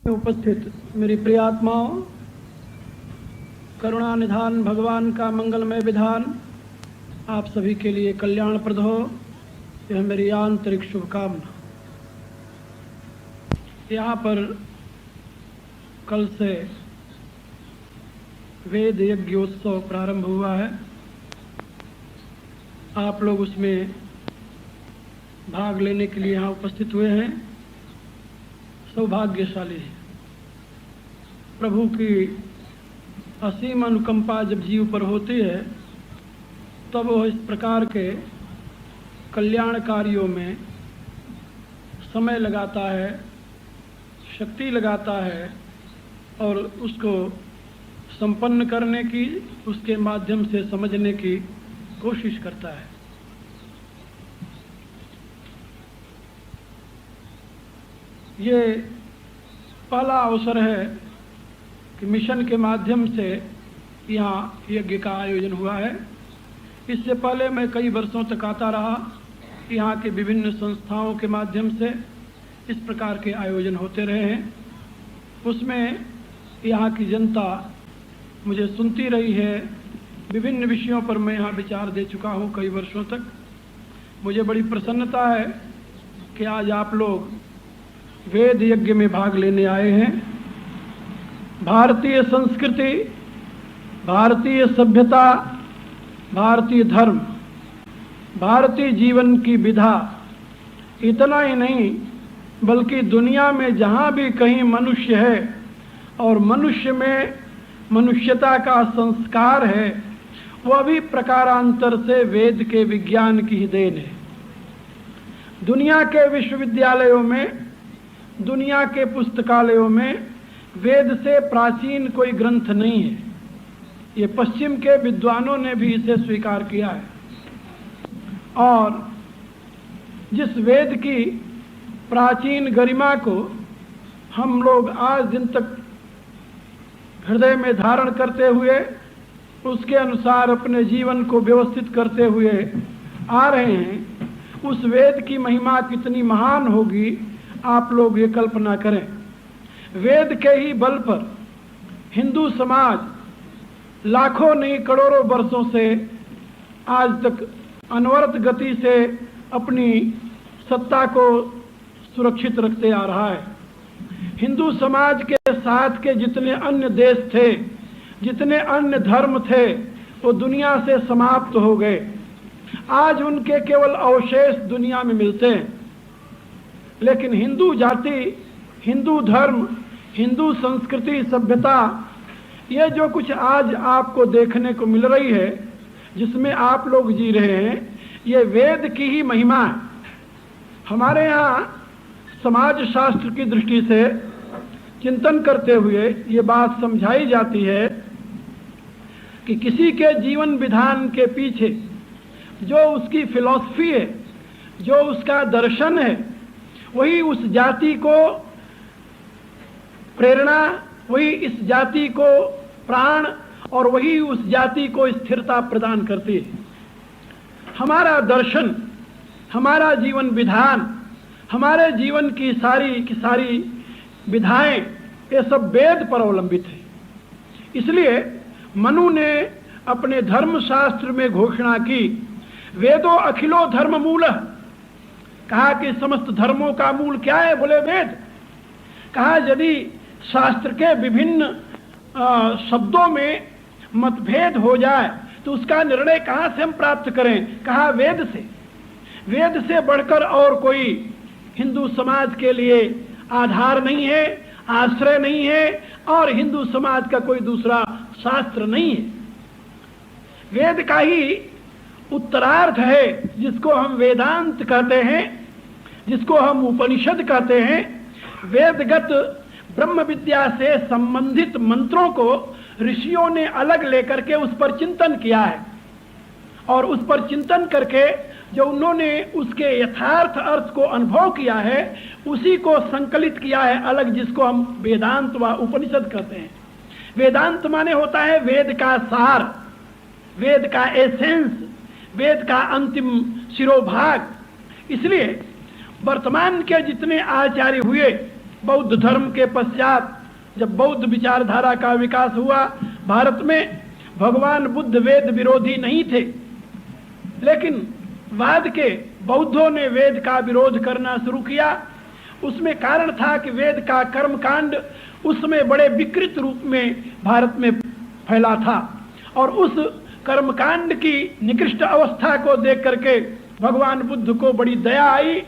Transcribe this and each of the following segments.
उपस्थित मेरी प्रिय आत्माओं, करुणा निधान भगवान का मंगलमय विधान आप सभी के लिए कल्याणप्रद हो, यह मेरी आंतरिक शुभकामना। यहाँ पर कल से वेद यज्ञोत्सव प्रारंभ हुआ है। आप लोग उसमें भाग लेने के लिए यहाँ उपस्थित हुए हैं, सौभाग्यशाली है। प्रभु की असीम अनुकंपा जब जीव पर होती है तब वह इस प्रकार के कल्याण कार्यों में समय लगाता है, शक्ति लगाता है और उसको संपन्न करने की, उसके माध्यम से समझने की कोशिश करता है। ये पहला अवसर है कि मिशन के माध्यम से यहाँ यज्ञ का आयोजन हुआ है। इससे पहले मैं कई वर्षों तक आता रहा। यहाँ के विभिन्न संस्थाओं के माध्यम से इस प्रकार के आयोजन होते रहे हैं। उसमें यहाँ की जनता मुझे सुनती रही है। विभिन्न विषयों पर मैं यहाँ विचार दे चुका हूँ कई वर्षों तक। मुझे बड़ी प्रसन्नता है कि आज आप लोग वेद यज्ञ में भाग लेने आए हैं। भारतीय संस्कृति, भारतीय सभ्यता, भारतीय धर्म, भारतीय जीवन की विधा, इतना ही नहीं बल्कि दुनिया में जहाँ भी कहीं मनुष्य है और मनुष्य में मनुष्यता का संस्कार है, वह भी प्रकारांतर से वेद के विज्ञान की ही देन है। दुनिया के विश्वविद्यालयों में, दुनिया के पुस्तकालयों में वेद से प्राचीन कोई ग्रंथ नहीं है। ये पश्चिम के विद्वानों ने भी इसे स्वीकार किया है। और जिस वेद की प्राचीन गरिमा को हम लोग आज दिन तक हृदय में धारण करते हुए, उसके अनुसार अपने जीवन को व्यवस्थित करते हुए आ रहे हैं, उस वेद की महिमा कितनी महान होगी आप लोग ये कल्पना करें। वेद के ही बल पर हिंदू समाज लाखों नहीं करोड़ों वर्षों से आज तक अनवरत गति से अपनी सत्ता को सुरक्षित रखते आ रहा है। हिंदू समाज के साथ के जितने अन्य देश थे, जितने अन्य धर्म थे, वो दुनिया से समाप्त हो गए। आज उनके केवल अवशेष दुनिया में मिलते हैं। लेकिन हिंदू जाति, हिंदू धर्म, हिंदू संस्कृति, सभ्यता, ये जो कुछ आज आपको देखने को मिल रही है, जिसमें आप लोग जी रहे हैं, ये वेद की ही महिमा है। हमारे यहाँ समाज शास्त्र की दृष्टि से चिंतन करते हुए ये बात समझाई जाती है कि किसी के जीवन विधान के पीछे जो उसकी फिलॉसफी है, जो उसका दर्शन है, वही उस जाति को प्रेरणा, वही इस जाति को प्राण और वही उस जाति को स्थिरता प्रदान करती है। हमारा दर्शन, हमारा जीवन विधान, हमारे जीवन की सारी विधाएं, ये सब वेद पर अवलंबित है। इसलिए मनु ने अपने धर्मशास्त्र में घोषणा की, वेदो अखिलो धर्म मूलः। कहा कि समस्त धर्मों का मूल क्या है? बोले वेद। कहा यदि शास्त्र के विभिन्न शब्दों में मतभेद हो जाए तो उसका निर्णय कहाँ से हम प्राप्त करें? कहा वेद से। वेद से बढ़कर और कोई हिंदू समाज के लिए आधार नहीं है, आश्रय नहीं है, और हिंदू समाज का कोई दूसरा शास्त्र नहीं है। वेद का ही उत्तरार्थ है, जिसको हम वेदांत कहते हैं, जिसको हम उपनिषद कहते हैं। वेदगत ब्रह्म विद्या से संबंधित मंत्रों को ऋषियों ने अलग लेकर के उस पर चिंतन किया है, और उस पर चिंतन करके जो उन्होंने उसके यथार्थ अर्थ को अनुभव किया है, उसी को संकलित किया है अलग, जिसको हम वेदांत व उपनिषद कहते हैं। वेदांत माने होता है वेद का सार, वेद का एसेंस, वेद का अंतिम शिरोभाग। इसलिए वर्तमान के जितने आचार्य हुए बौद्ध धर्म के पश्चात जब बौद्ध विचारधारा का विकास हुआ, भारत में भगवान बुद्ध वेद विरोधी नहीं थे, लेकिन बाद के बौद्धों ने वेद का विरोध करना शुरू किया। उसमें कारण था कि वेद का कर्मकांड उसमें बड़े विकृत रूप में भारत में फैला था, और उस कर्मकांड की निकृष्ट अवस्था को देख करके भगवान बुद्ध को बड़ी दया आई,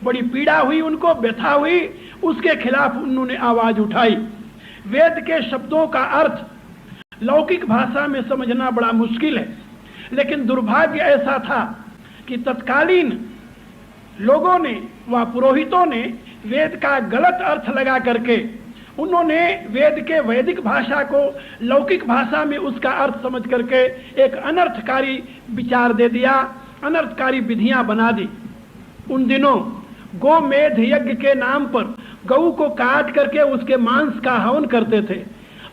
बड़ी पीड़ा हुई, उनको व्यथा हुई। उसके खिलाफ उन्होंने आवाज उठाई। वेद के शब्दों का अर्थ लौकिक भाषा में समझना बड़ा मुश्किल है, लेकिन दुर्भाग्य ऐसा था कि तत्कालीन लोगों ने व पुरोहितों ने वेद का गलत अर्थ लगा करके उन्होंने वेद के वैदिक भाषा को लौकिक भाषा में उसका अर्थ समझ करके एक अनर्थकारी विचार दे दिया, अनर्थकारी विधियां बना दी। उन दिनों गोमेध यज्ञ के नाम पर गऊ को काट करके उसके मांस का हवन करते थे।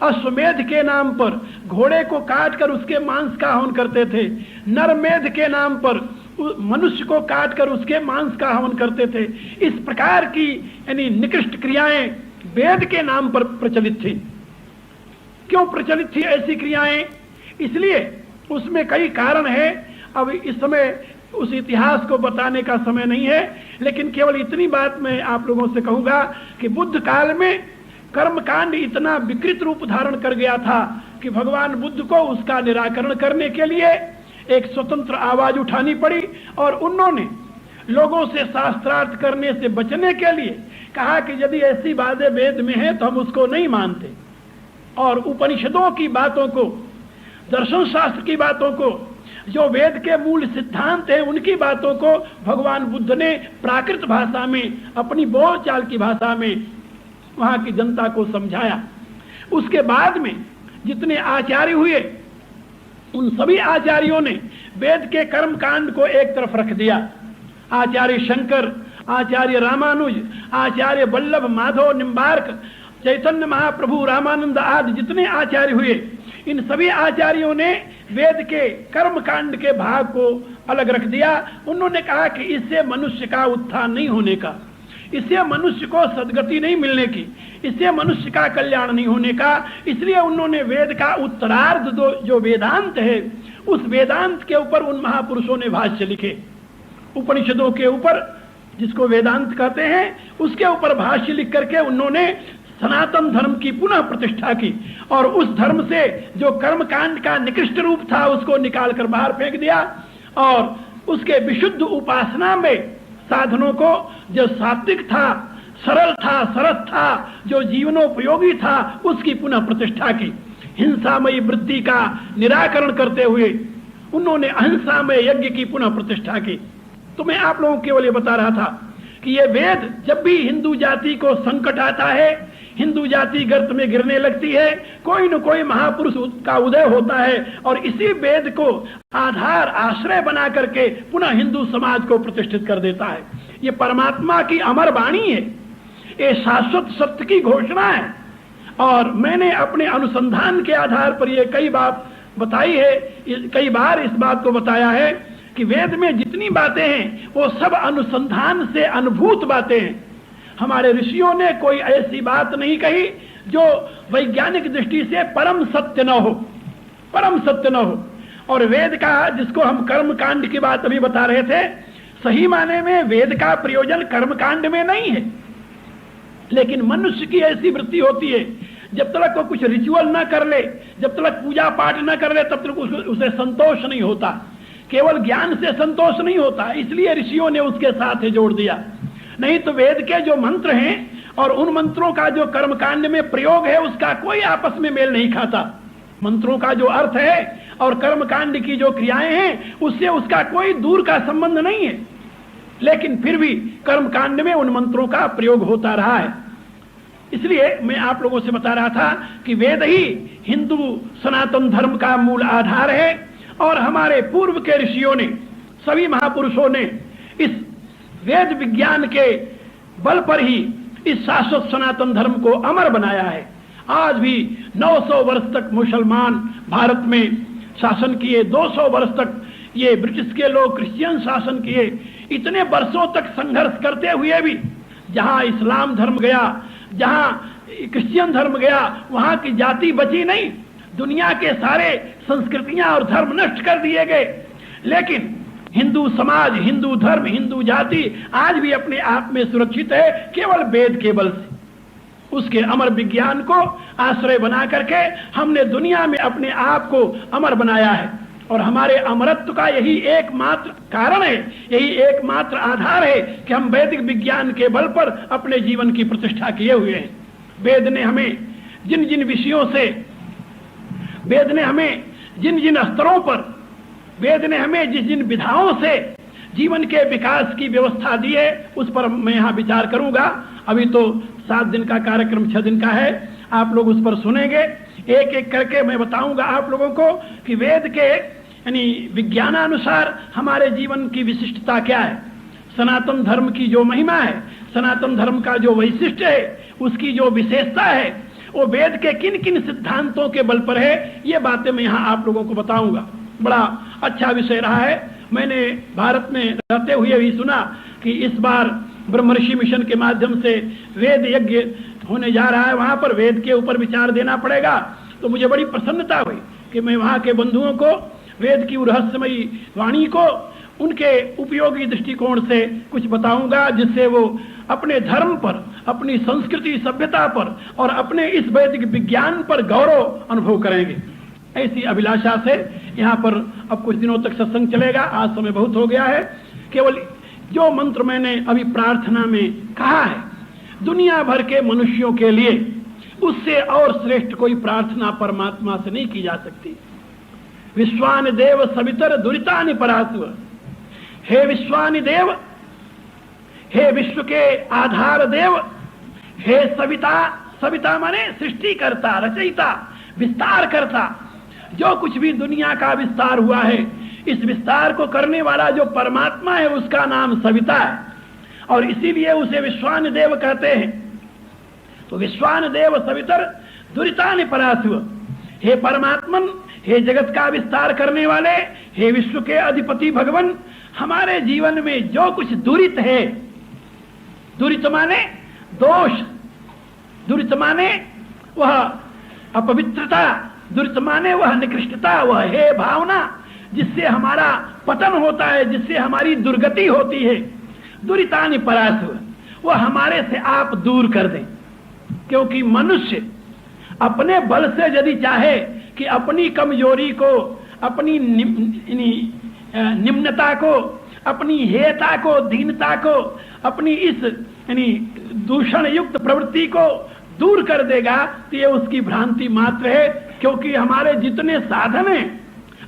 अश्वमेध के नाम पर घोड़े को काट कर उसके मांस का हवन करते थे। नरमेध के नाम पर मनुष्य को काट कर उसके मांस का हवन करते थे। इस प्रकार की यानी निकृष्ट क्रियाएं वेद के नाम पर प्रचलित थी। क्यों प्रचलित थी ऐसी क्रियाएं? इसलिए उसमें कई कारण है। अब इस समय उस इतिहास को बताने का समय नहीं है, लेकिन केवल इतनी बात मैं आप लोगों से कहूंगा कि बुद्ध काल में कर्मकांड इतना विकृत रूप धारण कर गया था कि भगवान बुद्ध को उसका निराकरण करने के लिए एक स्वतंत्र आवाज उठानी पड़ी, और उन्होंने लोगों से शास्त्रार्थ करने से बचने के लिए कहा कि यदि ऐसी बातें वेद में हैं तो हम उसको नहीं मानते, और उपनिषदों की बातों को, दर्शन शास्त्र की बातों को, जो वेद के मूल सिद्धांत हैं उनकी बातों को भगवान बुद्ध ने प्राकृत भाषा में, अपनी बोलचाल की भाषा में वहां की जनता को समझाया। उसके बाद में जितने आचार्य हुए उन सभी आचार्यों ने वेद के कर्म कांड को एक तरफ रख दिया। आचार्य शंकर, आचार्य रामानुज, आचार्य वल्लभ, माधव निम्बार्क, चैतन्य महाप्रभु, रामानंद आदि जितने आचार्य हुए, इन सभी आचार्यों ने वेद के कर्म कांड के भाग को अलग रख दिया। उन्होंने कहा कि इससे मनुष्य का उत्थान नहीं होने का, इससे मनुष्य को सदगति नहीं मिलने की, इससे मनुष्य का कल्याण नहीं होने का। इसलिए उन्होंने वेद का उत्तरार्ध जो वेदांत है, उस वेदांत के ऊपर उन महापुरुषों ने भाष्य लिखे। उपनिषदों के ऊपर, जिसको वेदांत कहते हैं, उसके ऊपर भाष्य लिख करके उन्होंने सनातन धर्म की पुनः प्रतिष्ठा की, और उस धर्म से जो कर्मकांड का निकृष्ट रूप था उसको निकाल कर बाहर फेंक दिया, और उसके विशुद्ध उपासना में साधनों को, जो सात्विक था, सरल था, सरस था, जो जीवनोपयोगी था, उसकी पुनः प्रतिष्ठा की। हिंसामयी वृत्ति का निराकरण करते हुए उन्होंने अहिंसामय यज्ञ की पुनः प्रतिष्ठा की। तो मैं आप लोगों को केवल ये बता रहा था कि ये वेद, जब भी हिंदू जाति को संकट आता है, हिंदू जाति गर्त में गिरने लगती है, कोई न कोई महापुरुष का उदय होता है, और इसी वेद को आधार, आश्रय बना करके पुनः हिंदू समाज को प्रतिष्ठित कर देता है। ये परमात्मा की अमर वाणी है, ये शाश्वत सत्य की घोषणा है। और मैंने अपने अनुसंधान के आधार पर ये कई बार बताई है, कई बार इस बात को बताया है कि वेद में जितनी बातें हैं वो सब अनुसंधान से अनुभूत बातें हैं। हमारे ऋषियों ने कोई ऐसी बात नहीं कही जो वैज्ञानिक दृष्टि से परम सत्य न हो, परम सत्य न हो। और वेद का, जिसको हम कर्म कांड की बात अभी बता रहे थे, सही माने में वेद का प्रयोजन कर्म कांड में नहीं है, लेकिन मनुष्य की ऐसी वृत्ति होती है, जब तक वो कुछ रिचुअल न कर ले, जब तक पूजा पाठ न कर ले, तब तक उसे संतोष नहीं होता। केवल ज्ञान से संतोष नहीं होता, इसलिए ऋषियों ने उसके साथ जोड़ दिया। नहीं तो वेद के जो मंत्र हैं और उन मंत्रों का जो कर्मकांड में प्रयोग है, उसका कोई आपस में मेल नहीं खाता। मंत्रों का जो अर्थ है और कर्मकांड की जो क्रियाएं हैं, उससे उसका कोई दूर का संबंध नहीं है, लेकिन फिर भी कर्मकांड में उन मंत्रों का प्रयोग होता रहा है। इसलिए मैं आप लोगों से बता रहा था कि वेद ही हिंदू सनातन धर्म का मूल आधार है, और हमारे पूर्व के ऋषियों ने, सभी महापुरुषों ने इस वेद विज्ञान के बल पर ही इस शाश्वत सनातन धर्म को अमर बनाया है। आज भी 900 वर्ष तक मुसलमान भारत में शासन किए, 200 वर्ष तक ये ब्रिटिश के लोग क्रिश्चियन शासन किए। इतने वर्षों तक संघर्ष करते हुए भी जहां इस्लाम धर्म गया, जहां क्रिश्चियन धर्म गया वहां की जाति बची नहीं, दुनिया के सारे संस्कृतियां और धर्म नष्ट कर दिए गए। लेकिन हिंदू समाज, हिंदू धर्म, हिंदू जाति आज भी अपने आप में सुरक्षित है केवल वेद के बल से। उसके अमर विज्ञान को आश्रय बना करके हमने दुनिया में अपने आप को अमर बनाया है, और हमारे अमरत्व का यही एकमात्र कारण है, यही एकमात्र आधार है कि हम वैदिक विज्ञान के बल पर अपने जीवन की प्रतिष्ठा किए हुए हैं। वेद ने हमें जिन जिन विषयों से, वेद ने हमें जिन जिन स्तरों पर, वेद ने हमें जिन जिन विधाओं से जीवन के विकास की व्यवस्था दी है, उस पर मैं यहाँ विचार करूंगा। अभी तो 7 दिन का कार्यक्रम 6 दिन का है, आप लोग उस पर सुनेंगे। एक एक करके मैं बताऊंगा आप लोगों को कि वेद के यानी विज्ञानानुसार हमारे जीवन की विशिष्टता क्या है, सनातन धर्म की जो महिमा है, सनातन धर्म का जो वैशिष्ट्य है, उसकी जो विशेषता है, वो वेद के किन किन सिद्धांतों के बल पर है, ये बातें मैं यहाँ आप लोगों को बताऊंगा। बड़ा अच्छा विषय रहा है। मैंने भारत में रहते हुए भी सुना कि इस बार ब्रह्मर्षि मिशन के माध्यम से वेद यज्ञ होने जा रहा है, वहां पर वेद के ऊपर विचार देना पड़ेगा। तो मुझे बड़ी प्रसन्नता हुई कि मैं वहां के बंधुओं को वेद की रहस्यमयी वाणी को उनके उपयोगी दृष्टिकोण से कुछ बताऊंगा, जिससे वो अपने धर्म पर, अपनी संस्कृति सभ्यता पर और अपने इस वैदिक विज्ञान पर गौरव अनुभव करेंगे। ऐसी अभिलाषा से यहाँ पर अब कुछ दिनों तक सत्संग चलेगा। आज समय बहुत हो गया है। केवल जो मंत्र मैंने अभी प्रार्थना में कहा है, दुनिया भर के मनुष्यों के लिए उससे और श्रेष्ठ कोई प्रार्थना परमात्मा से नहीं की जा सकती। विश्वानि देव सवितर दुरितानि परासु। हे विश्वानि देव, हे विश्व के आधार देव, हे सविता, सविता माने सृष्टिकर्ता, रचयिता, विस्तार करता। जो कुछ भी दुनिया का विस्तार हुआ है, इस विस्तार को करने वाला जो परमात्मा है उसका नाम सविता है, और इसीलिए उसे विश्वानि देव कहते हैं। तो विश्वानि देव सवितर दुरितानि परासु। हे परमात्मन, हे जगत का विस्तार करने वाले, हे विश्व के अधिपति भगवान, हमारे जीवन में जो कुछ दुरित है, दुरित माने दोष, दुरित माने वह अपवित्रता, दुरित माने वह निकृष्टता, वह हे भावना जिससे हमारा पतन होता है, जिससे हमारी दुर्गति होती है, दुरितानि परासु, वह हमारे से आप दूर कर दें। क्योंकि मनुष्य अपने बल से यदि चाहे कि अपनी कमजोरी को, अपनी निम्नता को, अपनी हेयता को, दीनता को, अपनी इस दूषण युक्त प्रवृत्ति को दूर कर देगा, तो ये उसकी भ्रांति मात्र है। क्योंकि हमारे जितने साधन हैं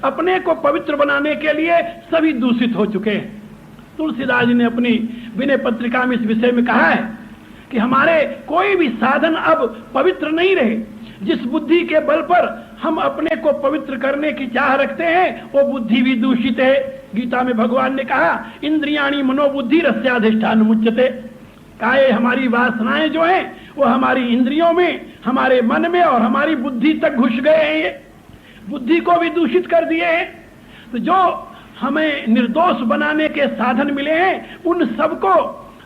अपने को पवित्र बनाने के लिए सभी दूषित हो चुके हैं। तुलसीदास जी ने अपनी विनय पत्रिका में इस विषय में कहा है कि हमारे कोई भी साधन अब पवित्र नहीं रहे। जिस बुद्धि के बल पर हम अपने को पवित्र करने की चाह रखते हैं, वो बुद्धि भी दूषित है। गीता में भगवान ने कहा, इंद्रियाणि मनोबुद्धि रस्याधिष्ठान मुच्यते। काये हमारी वासनाएं जो हैं वो हमारी इंद्रियों में, हमारे मन में और हमारी बुद्धि तक घुस गए हैं, ये बुद्धि को भी दूषित कर दिए हैं। तो जो हमें निर्दोष बनाने के साधन मिले हैं, उन सबको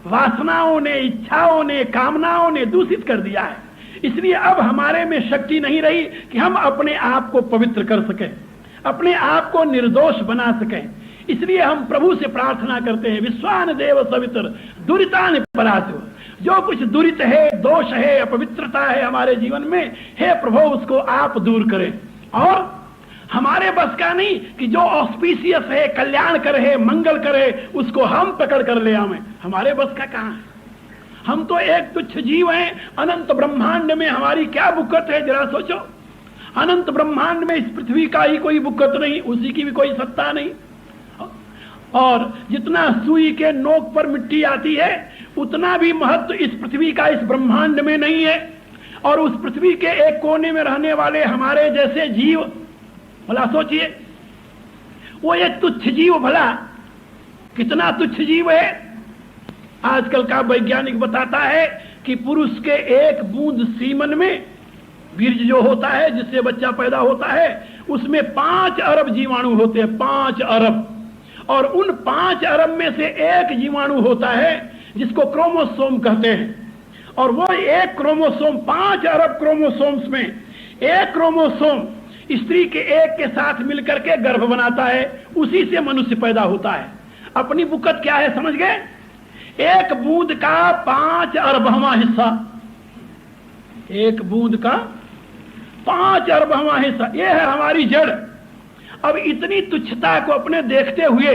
वासनाओं ने, इच्छाओं ने, कामनाओं ने दूषित कर दिया है। इसलिए अब हमारे में शक्ति नहीं रही कि हम अपने आप को पवित्र कर सकें, अपने आप को निर्दोष बना सकें। इसलिए हम प्रभु से प्रार्थना करते हैं, विश्वानि देव सवितर दुरितानि परासु। जो कुछ दुरित है, दोष है, अपवित्रता है हमारे जीवन में, हे प्रभु उसको आप दूर करें। और हमारे बस का नहीं कि जो ऑस्पिशियस है, कल्याण करे, मंगल करे, उसको हम पकड़ कर ले आवे, हमारे बस का कहां है। हम तो एक तुच्छ जीव हैं, अनंत ब्रह्मांड में हमारी क्या बुक्कत है, जरा सोचो। अनंत ब्रह्मांड में इस पृथ्वी का ही कोई बुक्कत नहीं, उसी की भी कोई सत्ता नहीं। और जितना सुई के नोक पर मिट्टी आती है, उतना भी महत्व इस पृथ्वी का इस ब्रह्मांड में नहीं है। और उस पृथ्वी के एक कोने में रहने वाले हमारे जैसे जीव, भला सोचिए, वो एक तुच्छ जीव भला कितना तुच्छ जीव है। आजकल का वैज्ञानिक बताता है कि पुरुष के एक बूंद सीमन में बीज जो होता है, जिससे बच्चा पैदा होता है, उसमें 5 अरब जीवाणु होते हैं, 5 अरब। और उन 5 अरब में से एक जीवाणु होता है जिसको क्रोमोसोम कहते हैं। और वो एक क्रोमोसोम 5 अरब क्रोमोसोम्स में एक क्रोमोसोम स्त्री के एक के साथ मिलकर के गर्भ बनाता है, उसी से मनुष्य पैदा होता है। अपनी बुकत क्या है समझ गए? एक बूंद का 5 अरबवां हिस्सा, एक बूंद का 5 अरबवां हिस्सा, यह है हमारी जड़। अब इतनी तुच्छता को अपने देखते हुए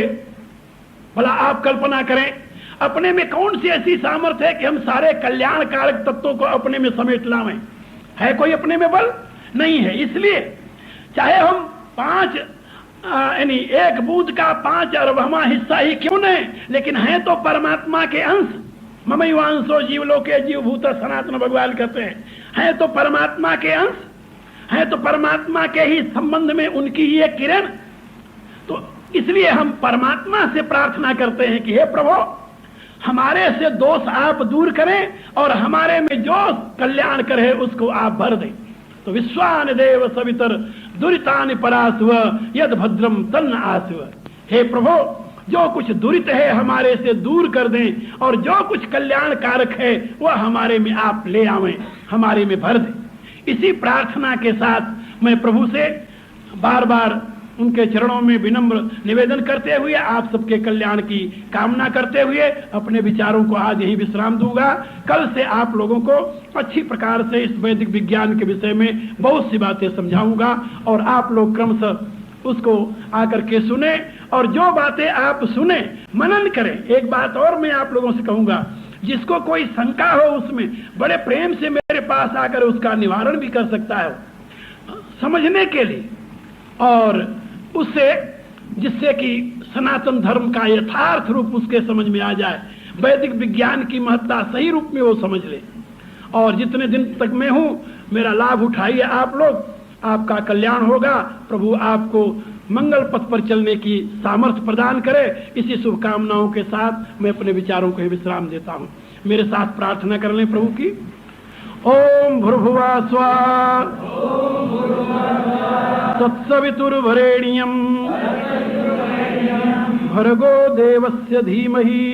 भला आप कल्पना करें, अपने में कौन सी ऐसी सामर्थ्य है कि हम सारे कल्याणकारक तत्वों को अपने में समेट लावें? है कोई अपने में बल? नहीं है। इसलिए चाहे हम 5 यानी एक बूंद का 5 अरबवां हिस्सा ही क्यों नहीं, लेकिन है तो परमात्मा के अंश। ममैवांशो जीवलोके जीवभूत सनातन भगवान कहते हैं, है तो परमात्मा के अंश, है तो परमात्मा के ही संबंध में उनकी ही एक किरण। तो इसलिए हम परमात्मा से प्रार्थना करते हैं कि हे प्रभु, हमारे से दोष आप दूर करें और हमारे में जो कल्याण करे उसको आप भर दें। तो विश्वान देव सवितर दुरितानि परासुव यद भद्रम तन्न आसुव। हे प्रभु, जो कुछ दुरित है हमारे से दूर कर दें और जो कुछ कल्याण कारक है वह हमारे में आप ले आवें, हमारे में भर दें। इसी प्रार्थना के साथ मैं प्रभु से बार बार उनके चरणों में विनम्र निवेदन करते हुए, आप सबके कल्याण की कामना करते हुए अपने विचारों को आज यही विश्राम दूंगा। कल से आप लोगों को अच्छी प्रकार से इस वैदिक विज्ञान के विषय में बहुत सी बातें समझाऊंगा और आप लोग क्रमशः उसको आकर के सुने और जो बातें आप सुने मनन करें। एक बात और मैं आप लोगों से कहूंगा, जिसको कोई शंका हो उसमें बड़े प्रेम से मेरे पास आकर उसका निवारण भी कर सकता है, समझने के लिए, और उससे जिससे कि सनातन धर्म का यथार्थ रूप उसके समझ में आ जाए, वैदिक विज्ञान की महत्ता सही रूप में वो समझ ले। और जितने दिन तक मैं हूं मेरा लाभ उठाइए आप लोग, आपका कल्याण होगा। प्रभु आपको मंगल पथ पर चलने की सामर्थ्य प्रदान करे। इसी शुभकामनाओं के साथ मैं अपने विचारों को विश्राम देता हूं। मेरे साथ प्रार्थना कर लें प्रभु की। ओम भूर्भुवः स्वः तत्सवितुर्वरेण्यं भर्गो देवस्य धीमहि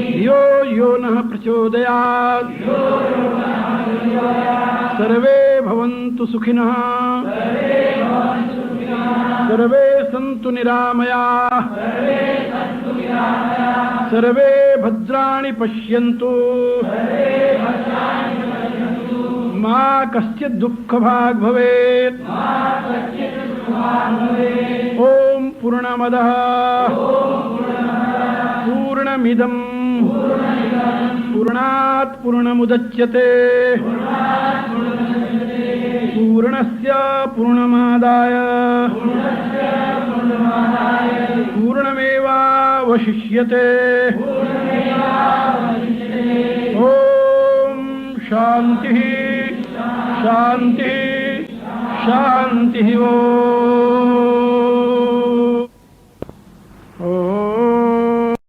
धियो यो नः प्रचोदयात्। सर्वे भवन्तु सुखिनः, सर्वे सन्तु निरामयाः, सर्वे भद्राणि पश्यन्तु, मा कश्चित् दुःखभाग् भवेत्। ओम पूर्णमदः पूर्णमिदं पूर्णात् पूर्णमुदच्यते पूर्णस्य पूर्णमादाय पूर्णमेवावशिष्यते। ओम शांति शांति शांति। ओम।